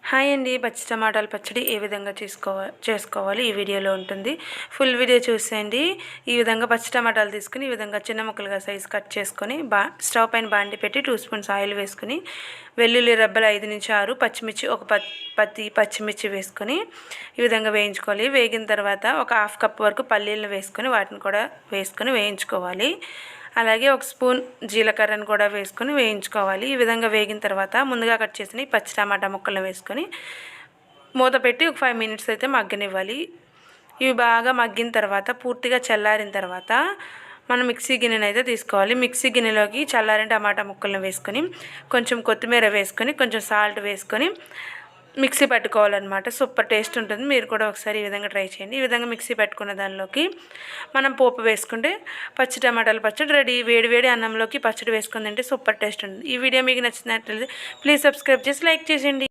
Hi అండి. పచ్చి టమాటాల పచ్చడి ఏ విధంగా చేసుకోవాలి ఈ వీడియోలో ఉంటుంది. ఫుల్ వీడియో చూసేయండి. ఈ విధంగా పచ్చి టమాటాలు తీసుకుని ఈ విధంగా చిన్న ముక్కలుగా సైజు కట్ చేసుకొని స్టవ్ పైన బాండి పెట్టి 2 స్పూన్స్ ఆయిల్ వేసుకుని వెల్లుల్లి రెబ్బలు 5 నుంచి 6 పచ్చిమిర్చి ఒక 10 పచ్చిమిర్చి వేసుకొని ఈ విధంగా వేయించుకోవాలి. వేగిన తర్వాత ఒక హాఫ్ కప్ వరకు పల్లీలను వేసుకొని వాటిని కూడా వేసుకొని వేయించుకోవాలి. అలాగే ఒక స్పూన్ జీలకర్రను కూడా వేసుకొని వేయించుకోవాలి. ఈ విధంగా వేగిన తర్వాత ముందుగా కట్ చేసిన పచ్చి టమాటా ముక్కలను వేసుకొని మూత పెట్టి ఒక 5 మినిట్స్ అయితే మగ్గనివ్వాలి. ఇవి బాగా మగ్గిన తర్వాత పూర్తిగా చల్లారిన తర్వాత మనం మిక్సీ గిన్నెను అయితే తీసుకోవాలి. మిక్సీ గిన్నెలోకి చల్లారిన టమాటా ముక్కలను వేసుకొని కొంచెం కొత్తిమీర వేసుకొని కొంచెం సాల్ట్ వేసుకొని మిక్సీ పట్టుకోవాలన్నమాట. సూపర్ టేస్ట్ ఉంటుంది. మీరు కూడా ఒకసారి ఈ విధంగా ట్రై చేయండి. ఈ విధంగా మిక్సీ పెట్టుకున్న దానిలోకి మనం పోపు వేసుకుంటే పచ్చి టమాటాల పచ్చడి రెడీ. వేడి వేడి అన్నంలోకి పచ్చడి వేసుకుని తింటే సూపర్ టేస్ట్ ఉంటుంది. ఈ వీడియో మీకు నచ్చినట్లయితే ప్లీజ్ సబ్స్క్రైబ్ చేసి లైక్ చేసేయండి.